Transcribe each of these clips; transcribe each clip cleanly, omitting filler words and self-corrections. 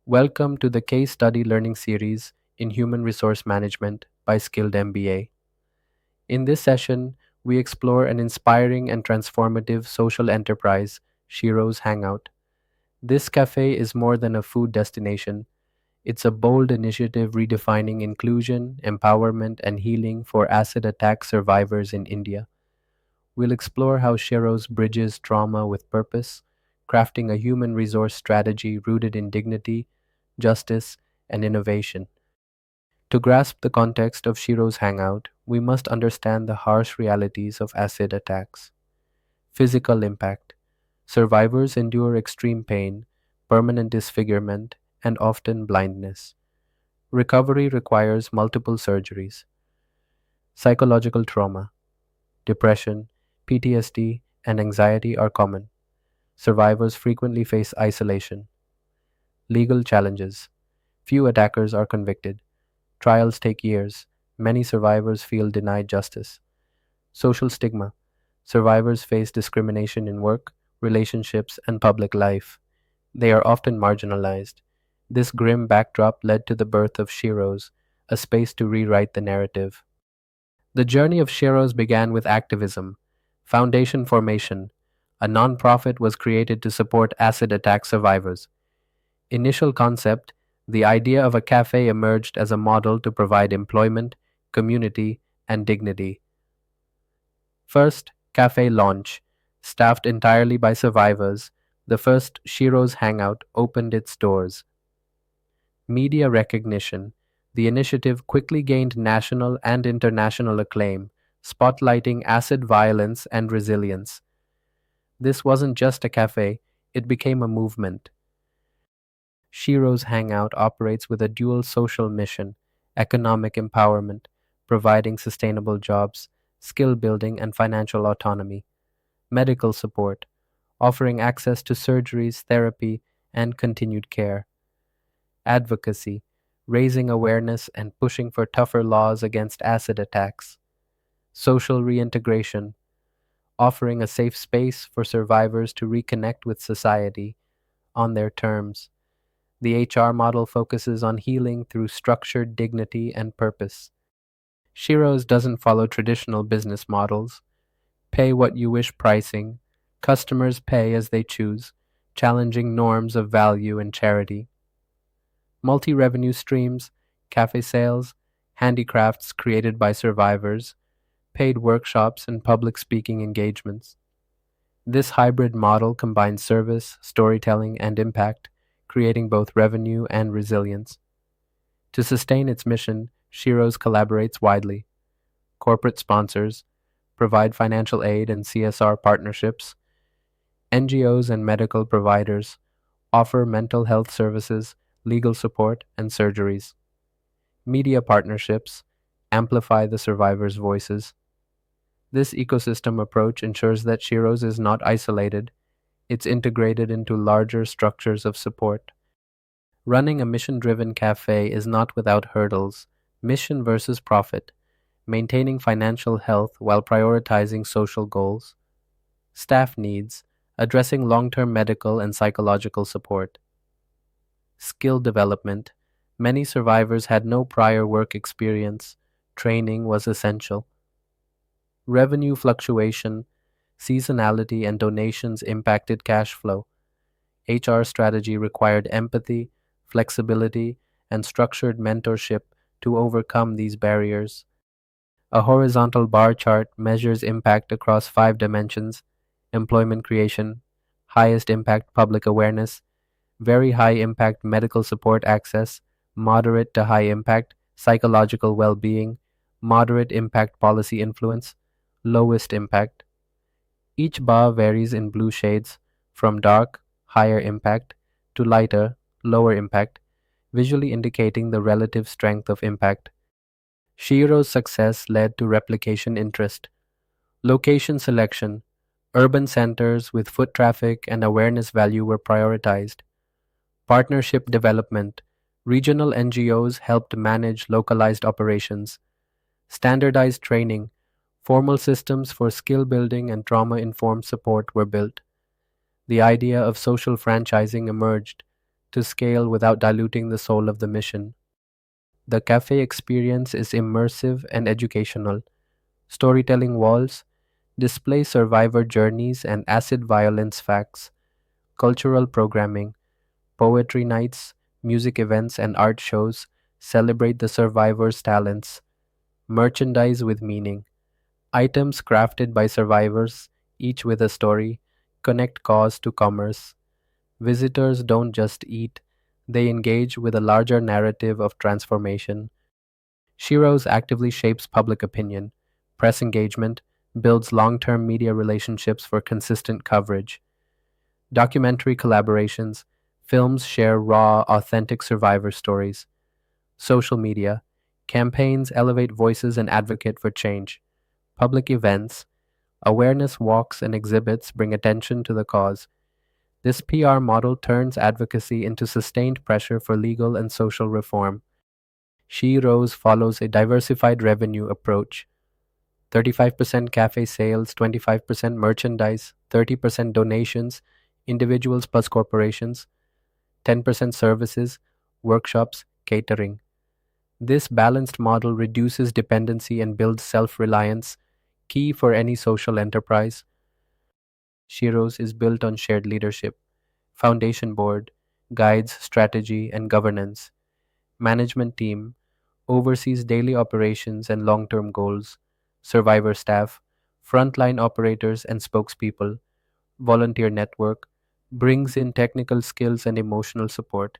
Welcome to the case study learning series in Human Resource Management by Skilled MBA. In this session, we explore an inspiring and transformative social enterprise, Sheroes Hangout. This cafe is more than a food destination. It's a bold initiative redefining inclusion, empowerment, and healing for acid attack survivors in India. We'll explore how Sheroes bridges trauma with purpose, crafting a human resource strategy rooted in dignity, justice, and innovation. To grasp the context of Shiro's hangout, we must understand the harsh realities of acid attacks. Physical impact. Survivors endure extreme pain, permanent disfigurement, and often blindness. Recovery requires multiple surgeries. Psychological trauma. Depression, PTSD, and anxiety are common. Survivors frequently face isolation. Legal challenges. Few attackers are convicted. Trials take years. Many survivors feel denied justice. Social stigma. Survivors face discrimination in work, relationships, and public life. They are often marginalized. This grim backdrop led to the birth of Sheroes, a space to rewrite the narrative. The journey of Sheroes began with activism. Foundation formation. A nonprofit was created to support acid attack survivors. Initial concept, the idea of a cafe emerged as a model to provide employment, community, and dignity. First, cafe launch. Staffed entirely by survivors, the first Sheroes Hangout opened its doors. Media recognition. The initiative quickly gained national and international acclaim, spotlighting acid violence and resilience. This wasn't just a cafe, it became a movement. Sheroes Hangout operates with a dual social mission: economic empowerment, providing sustainable jobs, skill building, and financial autonomy; medical support, offering access to surgeries, therapy, and continued care; advocacy, raising awareness and pushing for tougher laws against acid attacks; social reintegration, offering a safe space for survivors to reconnect with society on their terms. The HR model focuses on healing through structured dignity and purpose. Sheroes doesn't follow traditional business models. Pay what you wish pricing. Customers pay as they choose, challenging norms of value and charity. Multi-revenue streams, cafe sales, handicrafts created by survivors, paid workshops, and public speaking engagements. This hybrid model combines service, storytelling, and impact, creating both revenue and resilience. To sustain its mission, Sheroes collaborates widely. Corporate sponsors provide financial aid and CSR partnerships. NGOs and medical providers offer mental health services, legal support, and surgeries. Media partnerships amplify the survivors' voices. This ecosystem approach ensures that Sheroes is not isolated, it's integrated into larger structures of support. Running a mission-driven cafe is not without hurdles: mission versus profit, maintaining financial health while prioritizing social goals; staff needs, addressing long-term medical and psychological support; skill development, many survivors had no prior work experience, training was essential; revenue fluctuation, seasonality, and donations impacted cash flow; HR strategy required empathy, flexibility, and structured mentorship to overcome these barriers. A horizontal bar chart measures impact across 5 dimensions: employment creation, highest impact public awareness, very high impact medical support access, moderate to high impact psychological well being, moderate impact policy influence, lowest impact. Each bar varies in blue shades, from dark, higher impact, to lighter, lower impact, visually indicating the relative strength of impact. Shiro's success led to replication interest. Location selection: urban centers with foot traffic and awareness value were prioritized. Partnership development: regional NGOs helped manage localized operations. Standardized training: formal systems for skill building and trauma informed support were built. The idea of social franchising emerged. to scale without diluting the soul of the mission. The cafe experience is immersive and educational. Storytelling walls display survivor journeys and acid violence facts, cultural programming, poetry nights, music events, and art shows celebrate the survivors' talents, merchandise with meaning. Items crafted by survivors, each with a story, connect cause to commerce. Visitors don't just eat, they engage with a larger narrative of transformation. Sheroes actively shapes public opinion, press engagement, builds long term media relationships for consistent coverage. Documentary collaborations, films share raw, authentic survivor stories. Social media, campaigns elevate voices and advocate for change. Public events, awareness walks and exhibits bring attention to the cause. This PR model turns advocacy into sustained pressure for legal and social reform. She Rose follows a diversified revenue approach: 35% cafe sales, 25% merchandise, 30% donations, individuals plus corporations, 10% services, workshops, catering. This balanced model reduces dependency and builds self reliance, key for any social enterprise. Sheroes is built on shared leadership, foundation board, guides strategy and governance, management team, oversees daily operations and long term goals, survivor staff, frontline operators and spokespeople, volunteer network, brings in technical skills and emotional support.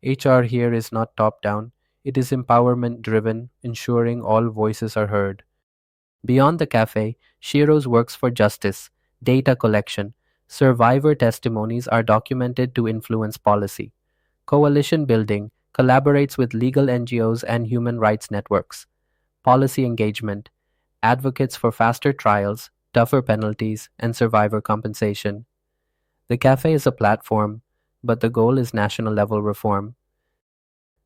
HR here is not top down, it is empowerment driven, ensuring all voices are heard. Beyond the cafe, Shiro's works for justice, data collection, survivor testimonies are documented to influence policy. Coalition building collaborates with legal NGOs and human rights networks. Policy engagement advocates for faster trials, tougher penalties, and survivor compensation. The cafe is a platform, but the goal is national level reform.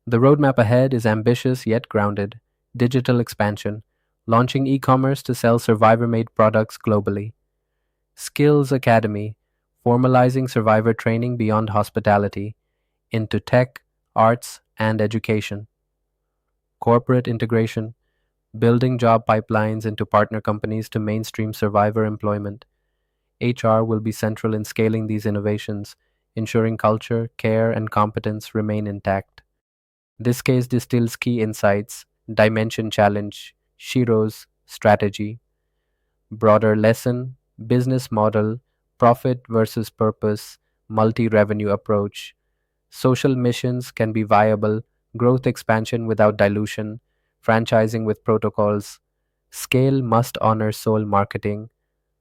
The roadmap ahead is ambitious yet grounded: digital expansion, launching e commerce to sell survivor made products globally. Skills Academy, formalizing survivor training beyond hospitality into tech, arts, and education. Corporate integration, building job pipelines into partner companies to mainstream survivor employment. HR will be central in scaling these innovations, ensuring culture, care, and competence remain intact. This case distills key insights: dimension challenge, Shiro's strategy, broader lesson, business model, profit versus purpose, multi revenue approach. Social missions can be viable, growth expansion without dilution, franchising with protocols. Scale must honor soul marketing,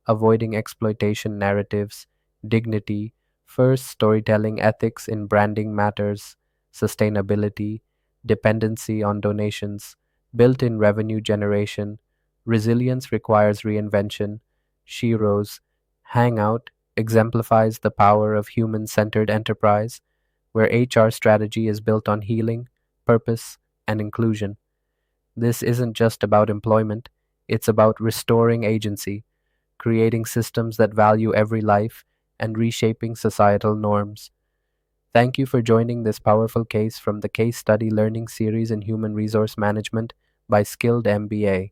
avoiding exploitation narratives, dignity, first storytelling ethics in branding matters, sustainability, dependency on donations, built in revenue generation, resilience requires reinvention. Sheroes Hangout exemplifies the power of human centered enterprise, where HR strategy is built on healing, purpose, and inclusion. This isn't just about employment, it's about restoring agency, creating systems that value every life, and reshaping societal norms. Thank you for joining this powerful case from the Case Study Learning Series in Human Resource Management by Skilled MBA.